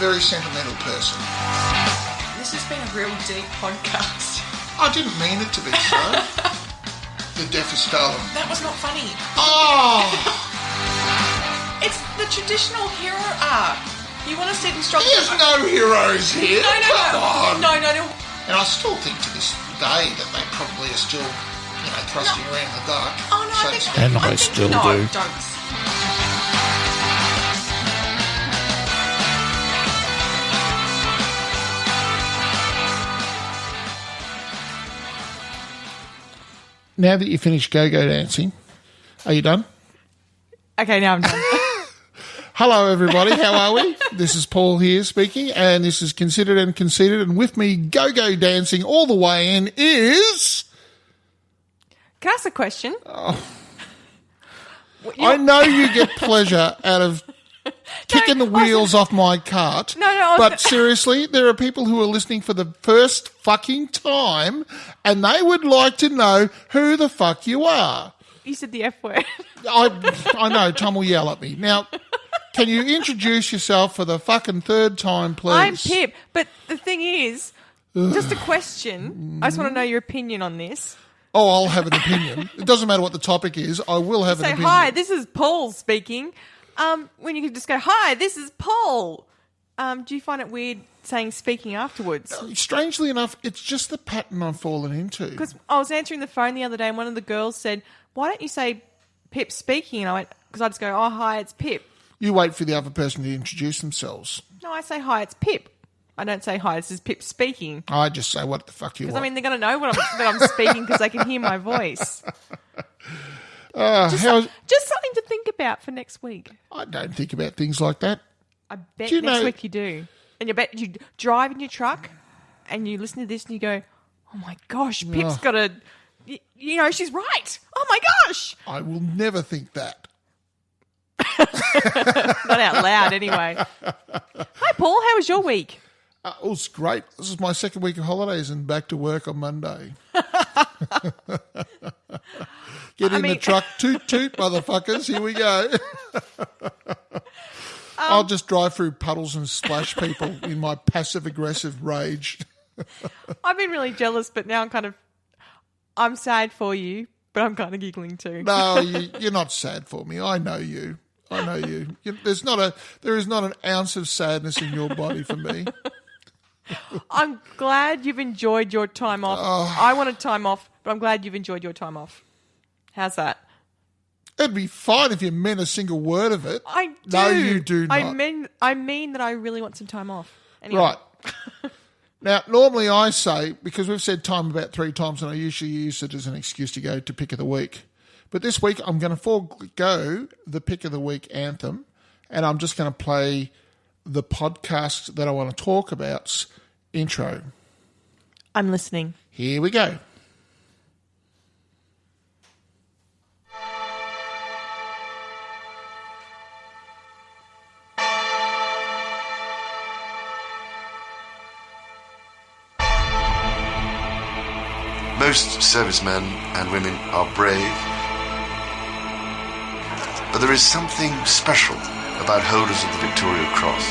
very sentimental person. This has been a real deep podcast. I didn't mean it to be so. The deaf is stolen. That was not funny. Oh! It's the traditional hero arc. You want to see them struggle. There's no heroes here. No. Come on. No. And I still think to this day that they probably are still, thrusting around the dark. Oh, no, so I think... And I still no, do. Don't. Now that you finished go-go dancing, are you done? Okay, now I'm done. Hello, everybody. How are we? This is Paul here speaking, and this is Considered and Conceited, and with me, go-go dancing all the way in is... Can I ask a question? Oh. I know you get pleasure out of kicking the wheels off my cart. No. But seriously, there are people who are listening for the first fucking time, and they would like to know who the fuck you are. You said the F word. I know, Tom will yell at me. Now, can you introduce yourself for the fucking third time, please? I'm Pip, but the thing is, just a question. I just want to know your opinion on this. Oh, I'll have an opinion. It doesn't matter what the topic is. I will have an opinion. Say, hi, this is Paul speaking. When you could just go, hi, this is Paul. Do you find it weird saying speaking afterwards? Strangely enough, it's just the pattern I've fallen into. Because I was answering the phone the other day and one of the girls said, why don't you say Pip speaking? And I went, because I just go, oh, hi, it's Pip. You wait for the other person to introduce themselves. No, I say, hi, it's Pip. I don't say, hi, this is Pip speaking. I just say, what the fuck you want? Because, I mean, they're going to know that I'm speaking because they can hear my voice. Just something to think about for next week. I don't think about things like that. I bet next week you do. And you drive in your truck and you listen to this and you go, oh, my gosh, Pip's got a... she's right. Oh, my gosh. I will never think that. Not out loud, anyway. Hi, Paul. How was your week? It was great. This is my second week of holidays and back to work on Monday. Get in the truck. Toot, toot, motherfuckers. Here we go. I'll just drive through puddles and splash people in my passive-aggressive rage. I've been really jealous, but now I'm sad for you, but I'm kind of giggling too. No, you're not sad for me. I know you. There is not an ounce of sadness in your body for me. I'm glad you've enjoyed your time off. I wanted time off, but I'm glad you've enjoyed your time off. How's that? It'd be fine if you meant a single word of it. I do. No, you do not. I mean that I really want some time off. Anyway. Right. Now, normally I say, because we've said time about 3 times, and I usually use it as an excuse to go to Pick of the Week. But this week I'm going to forego the Pick of the Week anthem, and I'm just going to play the podcast that I want to talk about's intro. I'm listening. Here we go. Most servicemen and women are brave, but there is something special about holders of the Victoria Cross.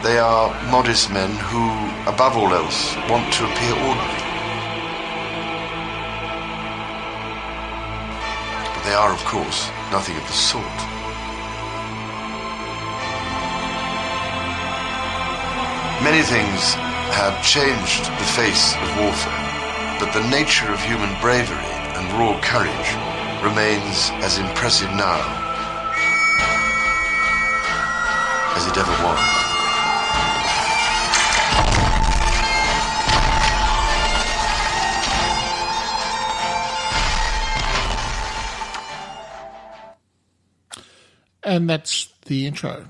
They are modest men who, above all else, want to appear ordinary. But they are, of course, nothing of the sort. Many things have changed the face of warfare, but the nature of human bravery and raw courage remains as impressive now as it ever was. And that's the intro.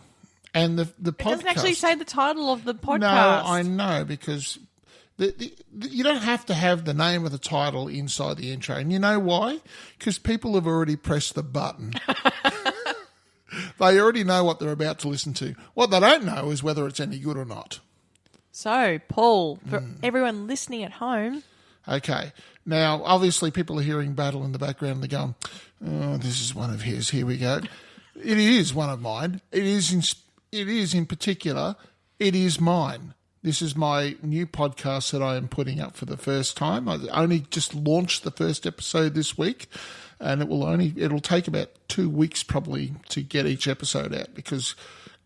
And the podcast... It doesn't actually say the title of the podcast. No, I know, because you don't have to have the name of the title inside the intro. And you know why? Because people have already pressed the button. They already know what they're about to listen to. What they don't know is whether it's any good or not. So, Paul, for everyone listening at home... Okay. Now, obviously, people are hearing battle in the background and they're going, oh, this is one of his. Here we go. It is one of mine. It is in particular, it is mine. This is my new podcast that I am putting up for the first time. I only just launched the first episode this week, and it'll take about 2 weeks probably to get each episode out because,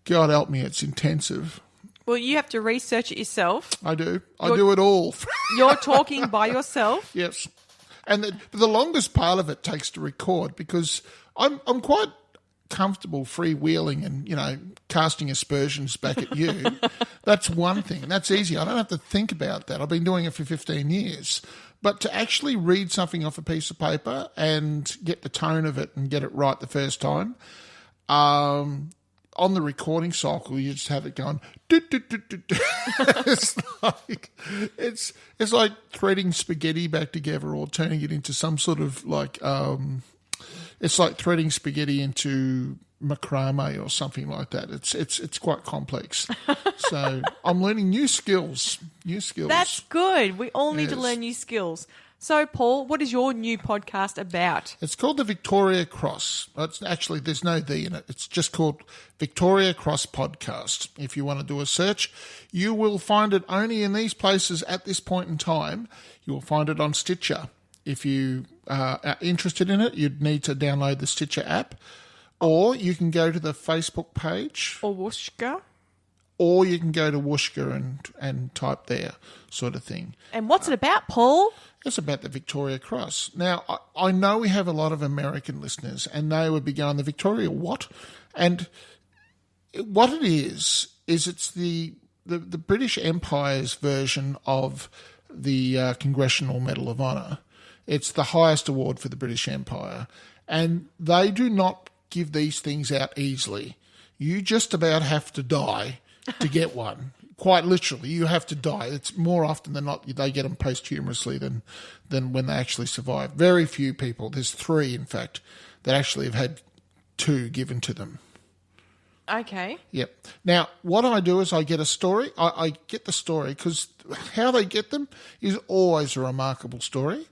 God help me, it's intensive. Well, you have to research it yourself. I do. I do it all. You're talking by yourself. Yes. And the longest part of it takes to record because I'm quite comfortable freewheeling and, casting aspersions back at you. That's one thing. That's easy. I don't have to think about that. I've been doing it for 15 years. But to actually read something off a piece of paper and get the tone of it and get it right the first time, on the recording cycle, you just have it going. It's like threading spaghetti back together or turning it into some sort of it's like threading spaghetti into macrame or something like that. It's quite complex. So I'm learning new skills. That's good. We all need to Yes. learn new skills. So, Paul, what is your new podcast about? It's called the Victoria Cross. It's actually, there's no "the" in it. It's just called Victoria Cross Podcast. If you want to do a search, you will find it only in these places at this point in time. You will find it on Stitcher. If you are interested in it, you'd need to download the Stitcher app, or you can go to the Facebook page, Or Wooshka? or you can go to Wooshka and type there, sort of thing. And what's it about, Paul? It's about the Victoria Cross. Now, I know we have a lot of American listeners, and they would be going, the Victoria what? And what it is it's the British Empire's version of the Congressional Medal of Honor. It's the highest award for the British Empire. And they do not give these things out easily. You just about have to die to get one. Quite literally, you have to die. It's more often than not they get them posthumously than when they actually survive. Very few people, there's 3 in fact, that actually have had 2 given to them. Okay. Yep. Now, what I do is I get a story. I get the story because how they get them is always a remarkable story.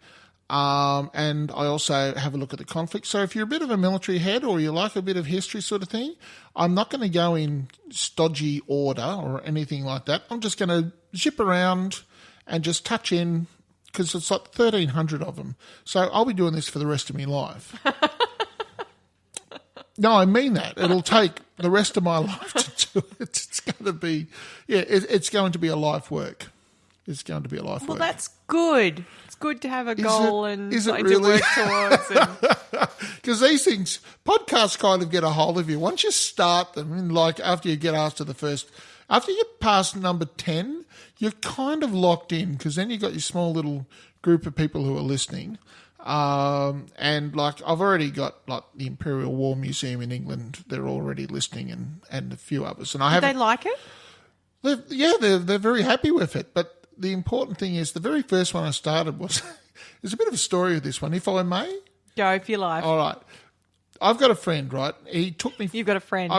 And I also have a look at the conflict. So if you're a bit of a military head or you like a bit of history sort of thing, I'm not going to go in stodgy order or anything like that. I'm just going to zip around and just touch in because it's like 1,300 of them. So I'll be doing this for the rest of my life. No, I mean that. It'll take the rest of my life to do it. It's going to be, it's going to be a life work. It's going to be a life work. Well, that's good. It's good to have a goal and is it something really? to work towards. Because these things, podcasts kind of get a hold of you. Once you start them, and like after you get after after you pass number 10, you're kind of locked in because then you've got your small little group of people who are listening. And like I've already got like the Imperial War Museum in England, they're already listening and a few others. And I Did they like it? They're very happy with it. But the important thing is the very first one I started was, there's a bit of a story of this one, if I may. Go for your life. All right. I've got a friend, right? He took me... You've got a friend.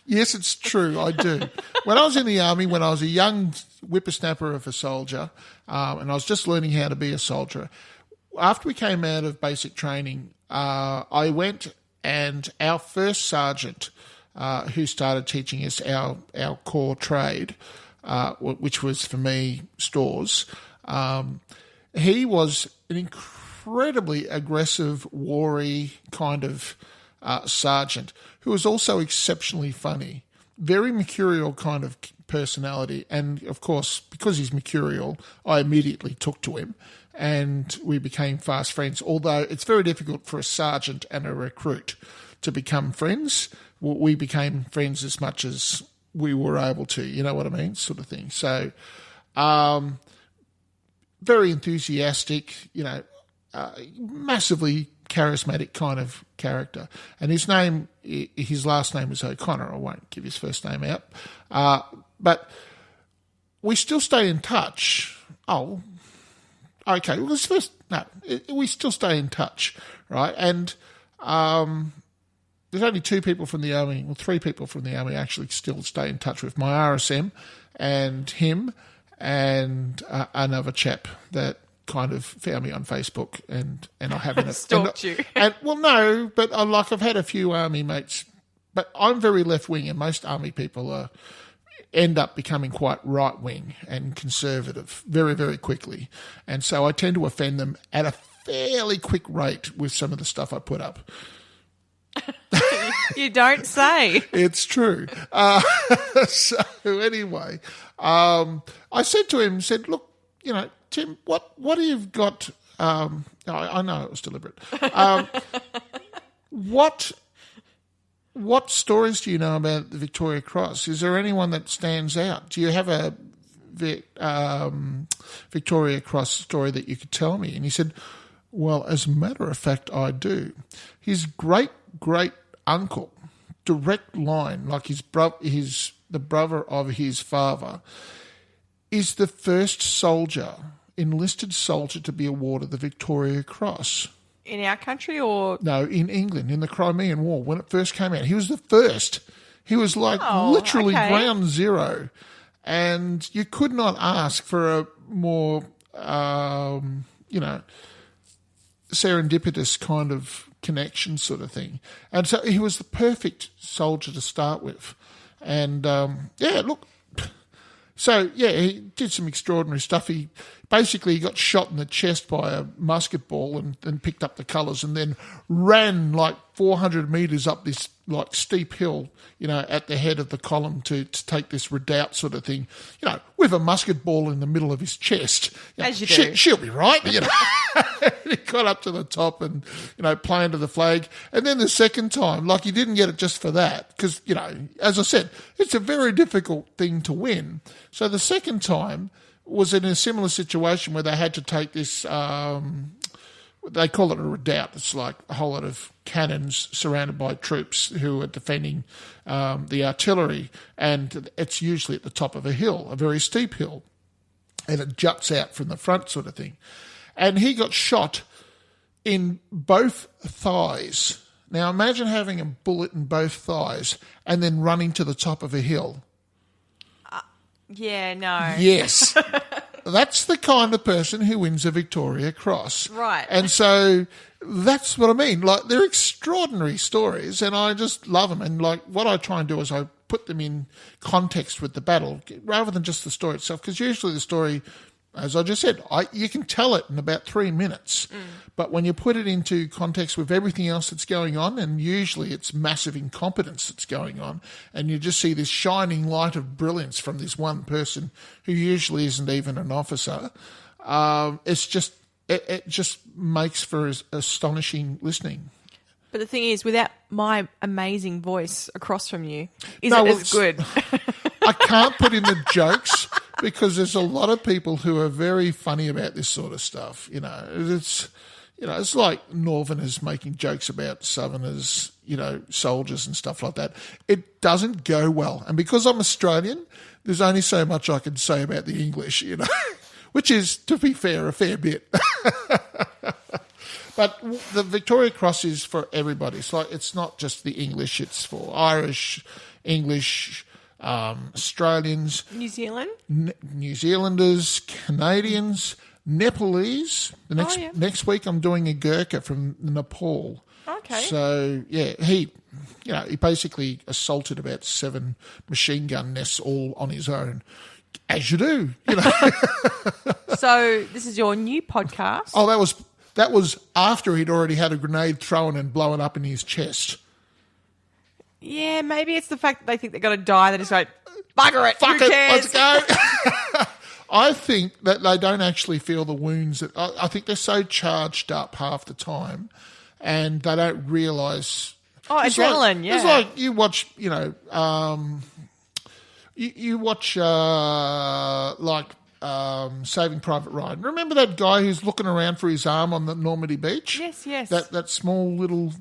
Yes, it's true. I do. When I was in the army, when I was a young whippersnapper of a soldier, and I was just learning how to be a soldier, after we came out of basic training, I went and our first sergeant, who started teaching us our core trade, which was for me stores, he was an incredibly aggressive, wary kind of sergeant who was also exceptionally funny, very mercurial kind of personality. And, of course, because he's mercurial, I immediately took to him and we became fast friends, although it's very difficult for a sergeant and a recruit to become friends. We became friends as much as we were able to, you know what I mean, sort of thing. So very enthusiastic, massively charismatic kind of character. And his last name is O'Connor. I won't give his first name out. But we still stay in touch. Oh, okay. Well, we still stay in touch, right? And there's only 2 people from the Army, well, 3 people from the Army actually still stay in touch with, my RSM and him and another chap that kind of found me on Facebook and I haven't... Stalked you. And, well, no, but I've had a few Army mates but I'm very left-wing, and most army people end up becoming quite right-wing and conservative very, very quickly. And so I tend to offend them at a fairly quick rate with some of the stuff I put up. You don't say. It's true. So anyway, I said to him, look, Tim, what have you got? I know it was deliberate. What stories do you know about the Victoria Cross? Is there anyone that stands out? Do you have a Victoria Cross story that you could tell me? And he said, well, as a matter of fact, I do. His great-great-uncle, direct line, like the brother of his father, is the first enlisted soldier to be awarded the Victoria Cross. In our country or? No, in England, in the Crimean War, when it first came out. He was the first. He was literally ground zero. And you could not ask for a more, serendipitous kind of connection sort of thing. And so he was the perfect soldier to start with. And, he did some extraordinary stuff. He got shot in the chest by a musket ball and picked up the colours and then ran like 400 metres up this like steep hill, at the head of the column to take this redoubt sort of thing, with a musket ball in the middle of his chest. As you do. She'll be right, He got up to the top and, playing to the flag. And then the second time, he didn't get it just for that because, as I said, it's a very difficult thing to win. So the second time was in a similar situation where they had to take this, they call it a redoubt. It's like a whole lot of cannons surrounded by troops who are defending the artillery, and it's usually at the top of a hill, a very steep hill, and it juts out from the front sort of thing. And he got shot in both thighs. Now imagine having a bullet in both thighs and then running to the top of a hill. Yeah, no. Yes. That's the kind of person who wins a Victoria Cross. Right. And so that's what I mean. They're extraordinary stories and I just love them. And what I try and do is I put them in context with the battle rather than just the story itself, because usually the story, as I just said, you can tell it in about 3 minutes. But when you put it into context with everything else that's going on, and usually it's massive incompetence that's going on, and you just see this shining light of brilliance from this one person who usually isn't even an officer, it just makes for astonishing listening. But the thing is, without my amazing voice across from you, is it as good? I can't put in the jokes because there's a lot of people who are very funny about this sort of stuff. It's like Northerners making jokes about Southerners, soldiers and stuff like that. It doesn't go well. And because I'm Australian, there's only so much I can say about the English, which is, to be fair, a fair bit. But the Victoria Cross is for everybody. It's not just the English. It's for Irish, English, Australians, New Zealand, New Zealanders, Canadians, Nepalese. Next week I'm doing a Gurkha from Nepal. Okay. So he basically assaulted about 7 machine gun nests all on his own, as you do. So this is your new podcast. Oh, that was after he'd already had a grenade thrown and blown up in his chest. Yeah, maybe it's the fact that they think they're going to die. They're just like, bugger it, fuck who it, cares? let's go. I think that they don't actually feel the wounds. I think they're so charged up half the time and they don't realise. Oh, adrenaline, It's like you watch, you watch Saving Private Ryan. Remember that guy who's looking around for his arm on the Normandy beach? Yes. That small little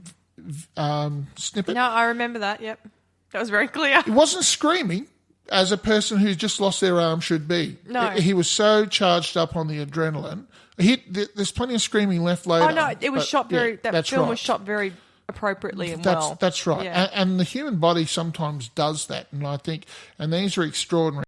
snippet. No, I remember that. Yep, that was very clear. He wasn't screaming as a person who's just lost their arm should be. No, he was so charged up on the adrenaline. There's plenty of screaming left later. Oh no, it was shot very. Yeah, that film was shot very appropriately and well. That's right. Yeah. And the human body sometimes does that, and I think, and these are extraordinary.